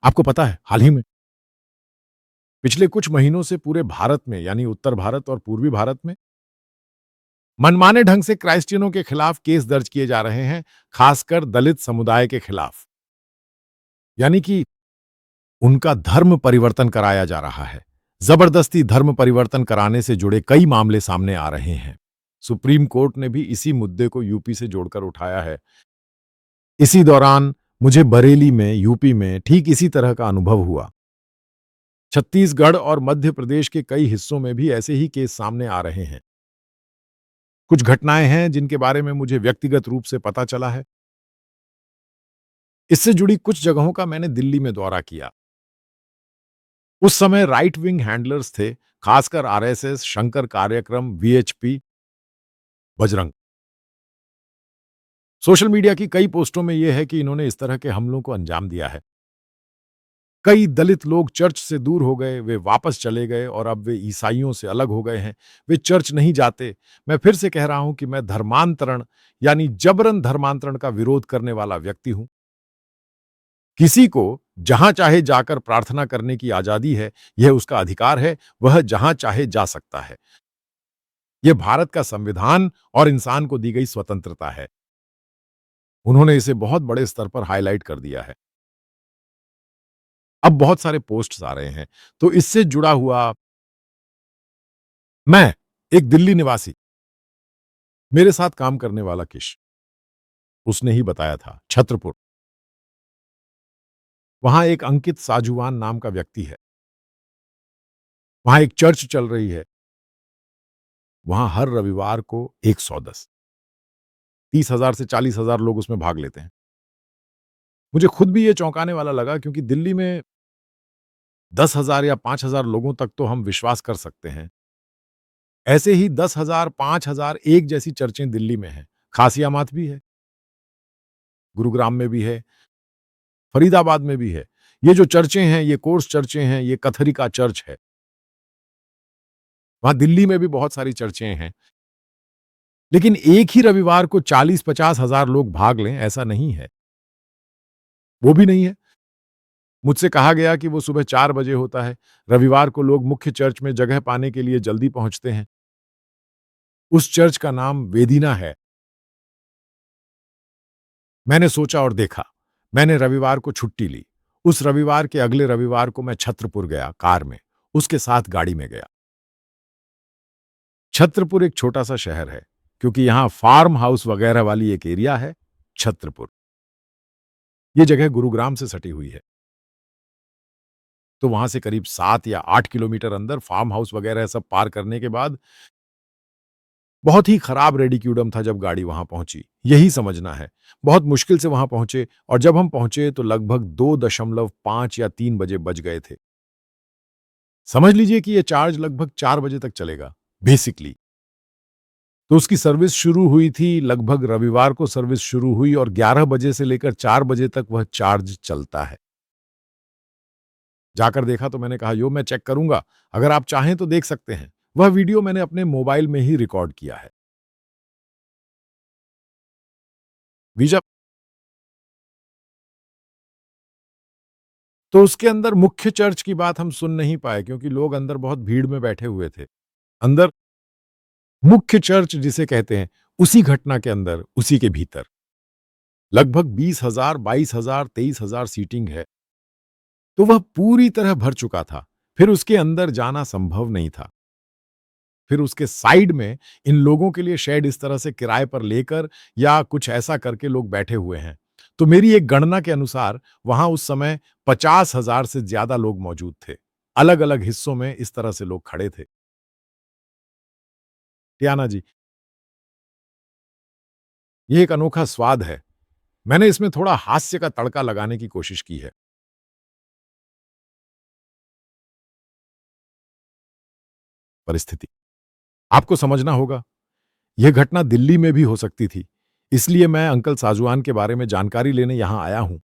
आपको पता है, हाल ही में पिछले कुछ महीनों से पूरे भारत में यानी उत्तर भारत और पूर्वी भारत में मनमाने ढंग से क्राइश्चियनों के खिलाफ केस दर्ज किए जा रहे हैं, खासकर दलित समुदाय के खिलाफ। यानी कि उनका धर्म परिवर्तन कराया जा रहा है। जबरदस्ती धर्म परिवर्तन कराने से जुड़े कई मामले सामने आ रहे हैं। सुप्रीम कोर्ट ने भी इसी मुद्दे को यूपी से जोड़कर उठाया है। इसी दौरान मुझे बरेली में, यूपी में ठीक इसी तरह का अनुभव हुआ। छत्तीसगढ़ और मध्य प्रदेश के कई हिस्सों में भी ऐसे ही केस सामने आ रहे हैं। कुछ घटनाएं हैं जिनके बारे में मुझे व्यक्तिगत रूप से पता चला है। इससे जुड़ी कुछ जगहों का मैंने दिल्ली में दौरा किया। उस समय राइट विंग हैंडलर्स थे, खासकर आरएसएस, शंकर कार्यक्रम, वीएचपी, बजरंग। सोशल मीडिया की कई पोस्टों में यह है कि इन्होंने इस तरह के हमलों को अंजाम दिया है। कई दलित लोग चर्च से दूर हो गए, वे वापस चले गए और अब वे ईसाइयों से अलग हो गए हैं। वे चर्च नहीं जाते। मैं फिर से कह रहा हूं कि मैं धर्मांतरण यानी जबरन धर्मांतरण का विरोध करने वाला व्यक्ति हूं। किसी को जहां चाहे जाकर प्रार्थना करने की आजादी है, यह उसका अधिकार है, वह जहां चाहे जा सकता है। यह भारत का संविधान और इंसान को दी गई स्वतंत्रता है। उन्होंने इसे बहुत बड़े स्तर पर हाइलाइट कर दिया है। अब बहुत सारे पोस्ट्स आ रहे हैं, तो इससे जुड़ा हुआ मैं, एक दिल्ली निवासी, मेरे साथ काम करने वाला किश, उसने ही बताया था, छत्रपुर। वहाँ एक अंकित साजूवान नाम का व्यक्ति है। वहाँ एक चर्च चल रही है। वहाँ हर रविवार को 110, 30,000 से 40,000 लोग उसमें भाग लेते हैं। मुझे खुद भी ये चौंकाने वाला लगा क्योंकि दिल्ली में 10,000 या 5,000 लोगों तक तो हम विश्वास कर सकते हैं। ऐसे ही 10,000, 5,000 एक जैसी चर्चें दिल्ली में हैं। खासियामात भी है, गुरुग्राम में भी है, फरीदाबाद में भी है। ये जो चर्चें हैं, ये कोर्स चर्चें हैं, ये कथरी का चर्च है। वहाँ दिल्ली में भी बहुत सारी चर्चें हैं। लेकिन एक ही रविवार को 40-50 हज़ार लोग भाग लें, ऐसा नहीं है। वो भी नहीं है। मुझसे कहा गया कि वो सुबह 4 बजे होता है। रविवार को लोग मुख्य चर्च में जगह पाने के लिए जल्दी पहुँचते हैं। उस चर्च का नाम वेदीना है। मैंने सोचा और देखा। मैंने रविवार को छुट्टी ली। उस रविवार के अगले रविवार को मैं छत्रपुर गया कार में, उसके साथ गाड़ी में गया। छत्रपुर एक छोटा-सा शहर है, क्योंकि यहाँ फार्म हाउस वगैरह वाली एक एरिया है, छत्रपुर। ये जगह गुरुग्राम से सटी हुई है। तो वहाँ से करीब 7 या 8 किलोमीटर अंदर फार्म हाउस वगैरह सब पार करने के बाद बहुत ही खराब रेडिक्यूडम था जब गाड़ी वहाँ पहुँची, यही समझना है। बहुत मुश्किल से वहाँ पहुँचे और जब हम पहुँचे तो लगभग 2.5 या 3 बजे बज गए थे। समझ लीजिए कि ये चार्ज लगभग 4 बजे तक चलेगा, बेसिकली। तो उसकी सर्विस शुरू हुई थी, लगभग रविवार को सर्विस शुरू हुई और 11 बजे से लेकर 4 बजे तक वह चार्ज चलता है। जाकर देखा तो मैंने कहा, "यो मैं चेक करूँगा, अगर आप चाहें तो देख सकते हैं।" वह वीडियो मैंने अपने मोबाइल में ही रिकॉर्ड किया है। विजय तो उसके अंदर मुख्य चर्च की बात हम सुन नहीं पाए क्योंकि लोग अंदर बहुत भीड़ में बैठे हुए थे। अंदर मुख्य चर्च जिसे कहते हैं, उसी घटना के अंदर, उसी के भीतर लगभग 20,000, 22,000, 23,000 सीटिंग है। तो वह पूरी तरह भर चुका था। फिर उसके अंदर जाना संभव नहीं था। फिर उसके साइड में इन लोगों के लिए शेड इस तरह से किराए पर लेकर या कुछ ऐसा करके लोग बैठे हुए हैं। तो मेरी एक गणना के अनुसार वहाँ उस समय 50,000 से ज़्यादा लोग मौजूद थे। अलग-अलग हिस्सों में इस तरह से लोग खड़े थे। टियाना जी, ये एक अनोखा स्वाद है। मैंने इसमें थोड़ा हास्य का तड़का लगाने की कोशिश की है। परिस्थिति आपको समझना होगा, यह घटना दिल्ली में भी हो सकती थी। इसलिए मैं अंकल साजवान के बारे में जानकारी लेने यहाँ आया हूँ।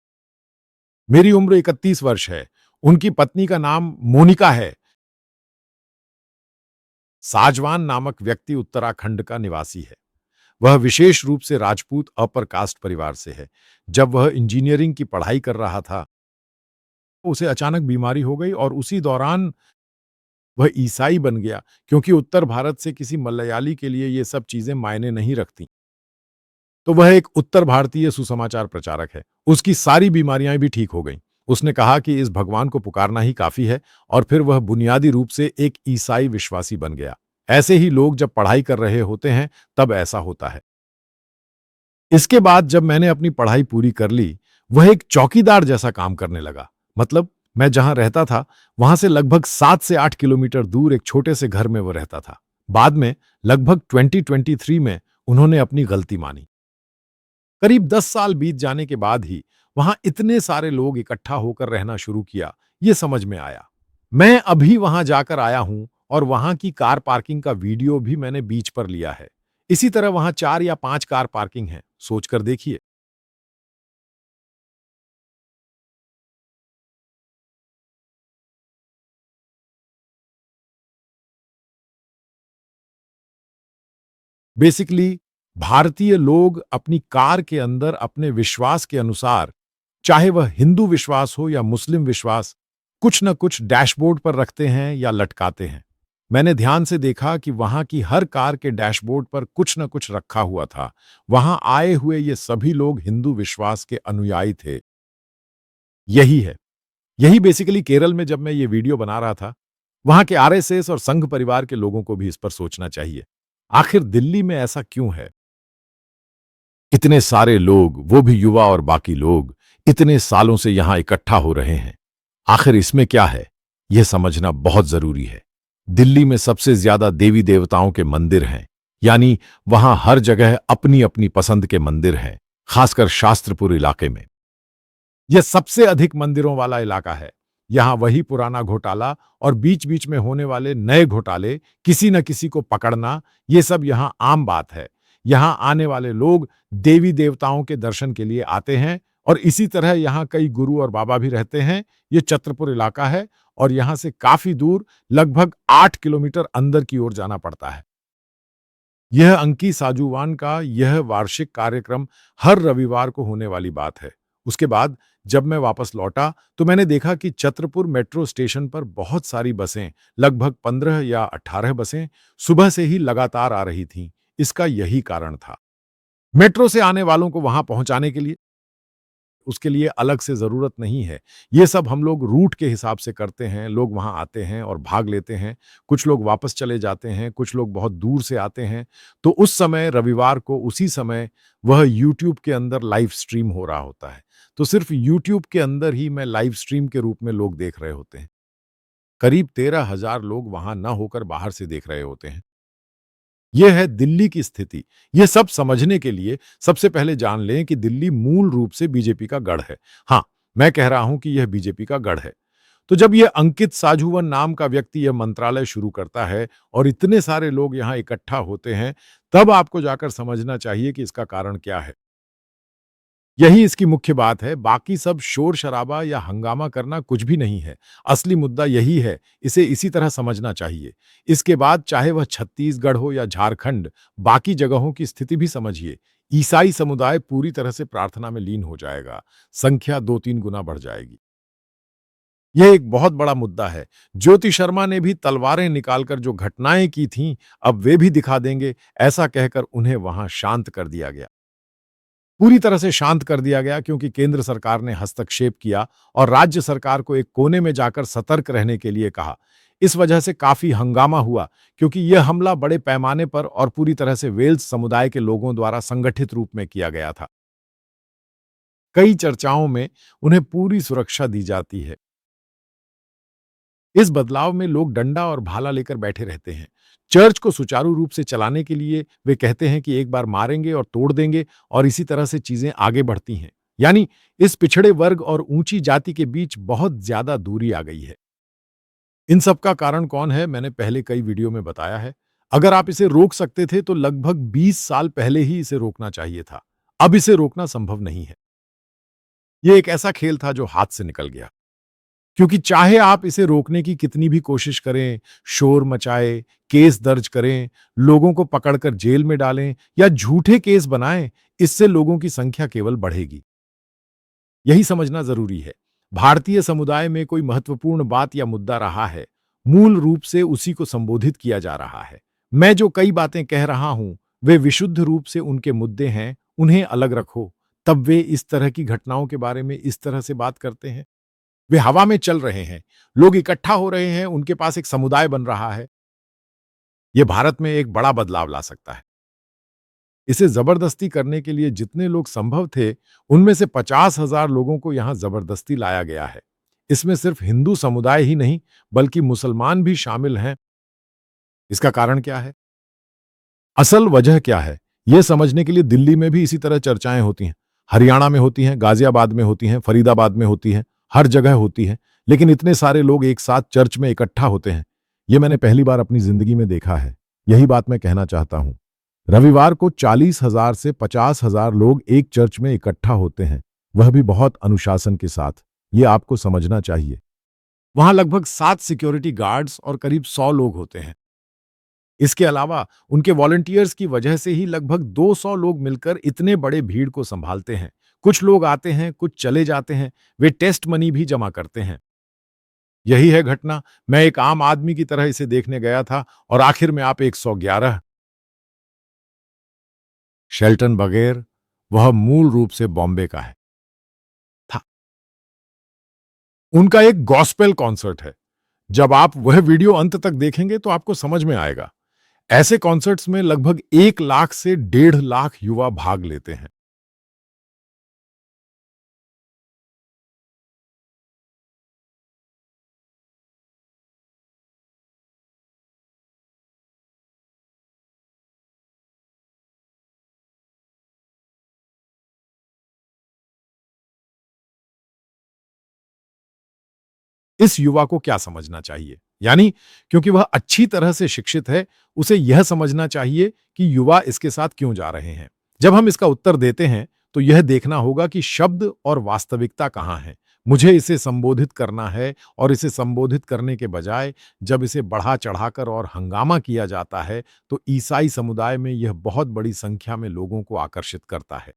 मेरी उम्र 31 वर्ष है। उनकी पत्नी का नाम मोनिका है। साजवान नामक व्यक्ति उत्तराखंड का निवासी है। वह विशेष रूप से राजपूत अपर कास्ट परिवार से है। जब वह इंजीनियरिंग की पढ़ाई कर रहा था उसे अचानक बीमारी हो गई और उसी दौरान वह ईसाई बन गया, क्योंकि उत्तर भारत से किसी मलयाली के लिए ये सब चीज़ें मायने नहीं रखतीं। तो वह एक उत्तर भारतीय सुसमाचार प्रचारक है। उसकी सारी बीमारियाँ भी ठीक हो गईं। उसने कहा कि इस भगवान को पुकारना ही काफ़ी है और फिर वह बुनियादी रूप से एक ईसाई विश्वासी बन गया। ऐसे ही लोग जब पढ़ाई कर रहे होते हैं, तब ऐसा होता है। इसके बाद जब मैंने अपनी पढ़ाई पूरी कर ली, वह एक चौकीदार जैसा काम करने लगा। मतलब मैं जहाँ रहता था, वहाँ से लगभग 7 से 8 किलोमीटर दूर एक छोटे से घर में वो रहता था। बाद में लगभग 2023 में उन्होंने अपनी गलती मानी। करीब 10 साल बीत जाने के बाद ही वहां इतने सारे लोग इकट्ठा होकर रहना शुरू किया, ये समझ में आया। मैं अभी वहां जाकर आया हूं और वहां की कार पार्किंग का वीडियो भी मैंने बीच पर लिया है। इसी तरह वहां 4 या 5 कार पार्किंग है, सोचकर देखिए। बेसिकली भारतीय लोग अपनी कार के अंदर अपने विश्वास के अनुसार, चाहे वह हिंदू विश्वास हो या मुस्लिम विश्वास, कुछ न कुछ डैशबोर्ड पर रखते हैं या लटकाते हैं। मैंने ध्यान से देखा कि वहां की हर कार के डैशबोर्ड पर कुछ न कुछ रखा हुआ था। वहां आए हुए ये सभी लोग हिंदू विश्वास के अनुयायी थे। यही है। यही बेसिकली केरल में जब मैं ये वीडियो बना रहा था, वहां के आरएसएस और संघ परिवार के लोगों को भी इस पर सोचना चाहिए। आखिर दिल्ली में ऐसा क्यों है? इतने सारे लोग, वो भी युवा और बाकी लोग, इतने सालों से यहां इकट्ठा हो रहे हैं। आखिर इसमें क्या है? यह समझना बहुत जरूरी है। दिल्ली में सबसे ज्यादा देवी देवताओं के मंदिर हैं, यानी वहां हर जगह अपनी अपनी पसंद के मंदिर हैं, खासकर शास्त्रपुर इलाके में। यह सबसे अधिक मंदिरों वाला इलाका है। यहाँ वही पुराना घोटाला और बीच-बीच में होने वाले नए घोटाले, किसी न किसी को पकड़ना, ये सब यहाँ आम बात है। यहाँ आने वाले लोग देवी-देवताओं के दर्शन के लिए आते हैं और इसी तरह यहाँ कई गुरु और बाबा भी रहते हैं। ये छतरपुर इलाका है और यहाँ से काफ़ी दूर, लगभग 8 किलोमीटर अंदर की ओर जाना पड़ता है। यह अंकी साजूवान का यह वार्षिक कार्यक्रम हर रविवार को होने वाली बात है। उसके बाद जब मैं वापस लौटा, तो मैंने देखा कि छतरपुर मेट्रो स्टेशन पर बहुत सारी बसें, लगभग 15 या 18 बसें, सुबह से ही लगातार आ रही थीं। इसका यही कारण था। मेट्रो से आने वालों को वहां पहुंचाने के लिए उसके लिए अलग से ज़रूरत नहीं है। ये सब हम लोग रूट के हिसाब से करते हैं, लोग वहाँ आते हैं और भाग लेते हैं। कुछ लोग वापस चले जाते हैं, कुछ लोग बहुत दूर से आते हैं। तो उस समय रविवार को उसी समय वह यूट्यूब के अंदर लाइव स्ट्रीम हो रहा होता है। तो सिर्फ़ यूट्यूब के अंदर ही मैं लाइव स्ट्रीम के रूप में लोग देख रहे होते हैं। करीब 13,000 लोग वहाँ न होकर बाहर से देख रहे होते हैं। ये है दिल्ली की स्थिति। ये सब समझने के लिए सबसे पहले जान लें कि दिल्ली मूल रूप से बीजेपी का गढ़ है। हाँ, मैं कह रहा हूं कि यह बीजेपी का गढ़ है। तो जब यह अंकित साझुवन नाम का व्यक्ति यह मंत्रालय शुरू करता है और इतने सारे लोग यहाँ इकट्ठा होते हैं, तब आपको जाकर समझना चाहिए कि इसका कारण क्या है। यही इसकी मुख्य बात है, बाकी सब शोर-शराबा या हंगामा करना कुछ भी नहीं है। असली मुद्दा यही है, इसे इसी तरह समझना चाहिए। इसके बाद चाहे वह छत्तीसगढ़ हो या झारखंड, बाकी जगहों की स्थिति भी समझिए। ईसाई समुदाय पूरी तरह से प्रार्थना में लीन हो जाएगा, संख्या 2-3 गुना बढ़ जाएगी। यह एक बहुत बड़ा मुद्दा है। ज्योति शर्मा ने भी तलवारें निकालकर जो घटनाएँ की थीं, अब वे भी दिखा देंगे, ऐसा कहकर उन्हें वहाँ शांत कर दिया गया। पूरी तरह से शांत कर दिया गया क्योंकि केंद्र सरकार ने हस्तक्षेप किया और राज्य सरकार को एक कोने में जाकर सतर्क रहने के लिए कहा। इस वजह से काफ़ी हंगामा हुआ क्योंकि यह हमला बड़े पैमाने पर और पूरी तरह से वेल्स समुदाय के लोगों द्वारा संगठित रूप में किया गया था। कई चर्चाओं में उन्हें पूरी सुरक्षा दी जाती है। इस बदलाव में लोग डंडा और भाला लेकर बैठे रहते हैं। चर्च को सुचारू रूप से चलाने के लिए वे कहते हैं कि एक बार मारेंगे और तोड़ देंगे और इसी तरह से चीजें आगे बढ़ती हैं। यानी इस पिछड़े वर्ग और ऊंची जाति के बीच बहुत ज्यादा दूरी आ गई है। इन सब का कारण कौन है, मैंने पहले कई वीडियो में बताया है। अगर आप इसे रोक सकते थे तो लगभग 20 साल पहले ही इसे रोकना चाहिए था। अब इसे रोकना संभव नहीं है। ये एक ऐसा खेल था जो हाथ से निकल गया। क्योंकि चाहे आप इसे रोकने की कितनी भी कोशिश करें, शोर मचाएँ, केस दर्ज करें, लोगों को पकड़कर जेल में डालें या झूठे केस बनाएँ, इससे लोगों की संख्या केवल बढ़ेगी। यही समझना ज़रूरी है। भारतीय समुदाय में कोई महत्वपूर्ण बात या मुद्दा रहा है, मूल रूप से उसी को संबोधित किया जा रहा है। मैं जो कई बातें कह रहा हूं, वे विशुद्ध रूप से उनके मुद्दे हैं, उन्हें अलग रखो। तब वे इस तरह की घटनाओं के बारे में इस तरह से बात करते हैं। वे हवा में चल रहे हैं, लोग इकट्ठा हो रहे हैं, उनके पास एक समुदाय बन रहा है। ये भारत में एक बड़ा बदलाव ला सकता है। इसे जबरदस्ती करने के लिए जितने लोग संभव थे, उनमें से 50,000 लोगों को यहां जबरदस्ती लाया गया है। इसमें सिर्फ हिंदू समुदाय ही नहीं, बल्कि मुसलमान भी शामिल हैं। इसका कारण क्या है? असल वजह क्या है? यह समझने के लिए दिल्ली में भी इसी तरह चर्चाएं होती हैं, हरियाणा में होती हैं, गाजियाबाद में होती हैं, फरीदाबाद में होती हैं, हर जगह होती हैं। लेकिन इतने सारे लोग एक साथ चर्च में इकट्ठा होते हैं, ये मैंने पहली बार अपनी जिंदगी में देखा है। यही बात मैं कहना चाहता हूं। रविवार को 40,000 से 50,000 लोग एक चर्च में इकट्ठा होते हैं, वह भी बहुत अनुशासन के साथ। ये आपको समझना चाहिए। वहां लगभग 7 सिक्योरिटी गार्ड्स और करीब 100 लोग होते हैं। इसके अलावा उनके वॉलंटियर्स की वजह से ही लगभग 200 लोग मिलकर इतने बड़े भीड़ को संभालते हैं। कुछ लोग आते हैं, कुछ चले जाते हैं, वे टेस्ट मनी भी जमा करते हैं। यही है घटना। मैं एक आम आदमी की तरह इसे देखने गया था और आखिर में आप 111 शेल्टन बगैर, वह मूल रूप से बॉम्बे का है था। उनका एक गॉस्पेल कॉन्सर्ट है। जब आप वह वीडियो अंत तक देखेंगे तो आपको समझ में आएगा। ऐसे कॉन्सर्ट्स में लगभग 1 लाख से 1.5 लाख युवा भाग लेते हैं। इस युवा को क्या समझना चाहिए? यानी क्योंकि वह अच्छी तरह से शिक्षित है, उसे यह समझना चाहिए कि युवा इसके साथ क्यों जा रहे हैं। जब हम इसका उत्तर देते हैं, तो यह देखना होगा कि शब्द और वास्तविकता कहाँ है। मुझे इसे संबोधित करना है और इसे संबोधित करने के बजाय जब इसे बढ़ा चढ़ाकर और हंगामा किया जाता है, तो ईसाई समुदाय में यह बहुत बड़ी संख्या में लोगों को आकर्षित करता है।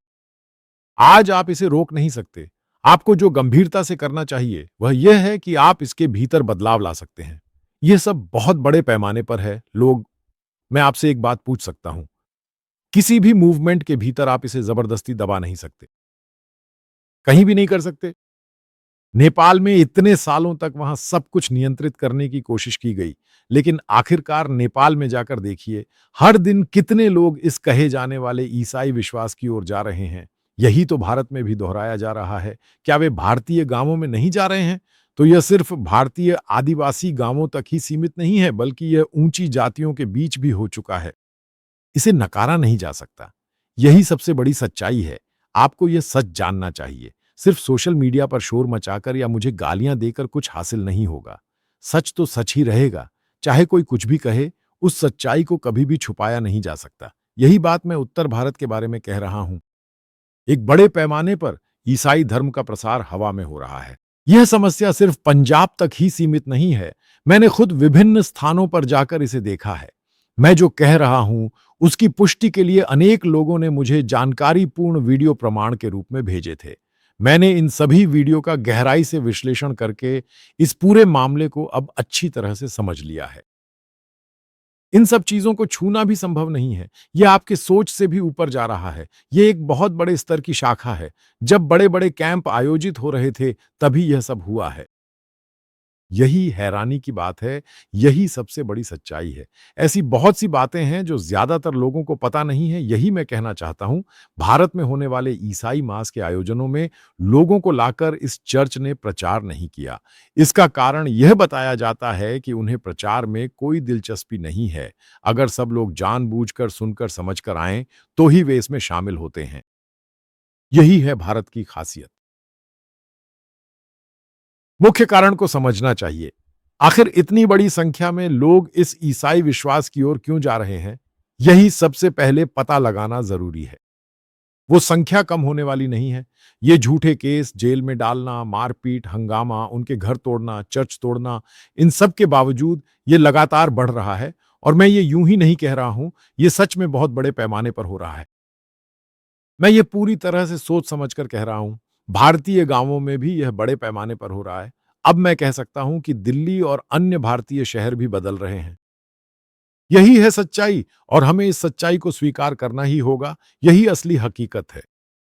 आज आप इसे रोक नहीं सकते। आपको जो गंभीरता से करना चाहिए, वह यह है कि आप इसके भीतर बदलाव ला सकते हैं। यह सब बहुत बड़े पैमाने पर है। मैं आपसे एक बात पूछ सकता हूं। किसी भी मूवमेंट के भीतर आप इसे जबरदस्ती दबा नहीं सकते। कहीं भी नहीं कर सकते। नेपाल में इतने सालों तक वहां सब कुछ नियंत्रित करने की कोशिश की गई, लेकिन आखिरकार नेपाल में जाकर देखिए, हर दिन कितने लोग इस कहे जाने वाले ईसाई विश्वास की ओर जा रहे हैं। यही तो भारत में भी दोहराया जा रहा है। क्या वे भारतीय गांवों में नहीं जा रहे हैं? तो यह सिर्फ भारतीय आदिवासी गांवों तक ही सीमित नहीं है, बल्कि यह ऊंची जातियों के बीच भी हो चुका है। इसे नकारा नहीं जा सकता। यही सबसे बड़ी सच्चाई है। आपको यह सच जानना चाहिए। सिर्फ सोशल मीडिया पर शोर मचाकर या मुझे गालियां देकर कुछ हासिल नहीं होगा। सच तो सच ही रहेगा। चाहे कोई कुछ भी कहे, उस सच्चाई को कभी भी छुपाया नहीं जा सकता। यही बात मैं उत्तर भारत के बारे में कह रहा हूं। एक बड़े पैमाने पर ईसाई धर्म का प्रसार हवा में हो रहा है। यह समस्या सिर्फ पंजाब तक ही सीमित नहीं है। मैंने खुद विभिन्न स्थानों पर जाकर इसे देखा है। मैं जो कह रहा हूं, उसकी पुष्टि के लिए अनेक लोगों ने मुझे जानकारीपूर्ण वीडियो प्रमाण के रूप में भेजे थे। मैंने इन सभी वीडियो का गहराई से विश्लेषण करके इस पूरे मामले को अब अच्छी तरह से समझ लिया है। इन सब चीजों को छूना भी संभव नहीं है। यह आपके सोच से भी ऊपर जा रहा है। यह एक बहुत बड़े स्तर की शाखा है। जब बड़े-बड़े कैंप आयोजित हो रहे थे, तभी यह सब हुआ है। यही हैरानी की बात है, यही सबसे बड़ी सच्चाई है। ऐसी बहुत सी बातें हैं जो ज़्यादातर लोगों को पता नहीं है, यही मैं कहना चाहता हूँ। भारत में होने वाले ईसाई मास के आयोजनों में लोगों को लाकर इस चर्च ने प्रचार नहीं किया। इसका कारण यह बताया जाता है कि उन्हें प्रचार में कोई दिलचस्पी नहीं है। अगर सब लोग जानबूझकर सुनकर समझकर आएँ, तो ही वे इसमें शामिल होते हैं। यही है भारत की खासियत। मुख्य कारण को समझना चाहिए। आखिर इतनी बड़ी संख्या में लोग इस ईसाई विश्वास की ओर क्यों जा रहे हैं? यही सबसे पहले पता लगाना जरूरी है। वो संख्या कम होने वाली नहीं है। ये झूठे केस, जेल में डालना, मारपीट, हंगामा, उनके घर तोड़ना, चर्च तोड़ना, इन सब के बावजूद ये लगातार बढ़ रहा है। और मैं ये यूं ही नहीं कह रहा हूं, ये सच में बहुत बड़े पैमाने पर हो रहा है। मैं ये पूरी तरह से सोच समझकर कह रहा हूं। भारतीय गांवों में भी यह बड़े पैमाने पर हो रहा है। अब मैं कह सकता हूं कि दिल्ली और अन्य भारतीय शहर भी बदल रहे हैं। यही है सच्चाई और हमें इस सच्चाई को स्वीकार करना ही होगा। यही असली हकीकत है।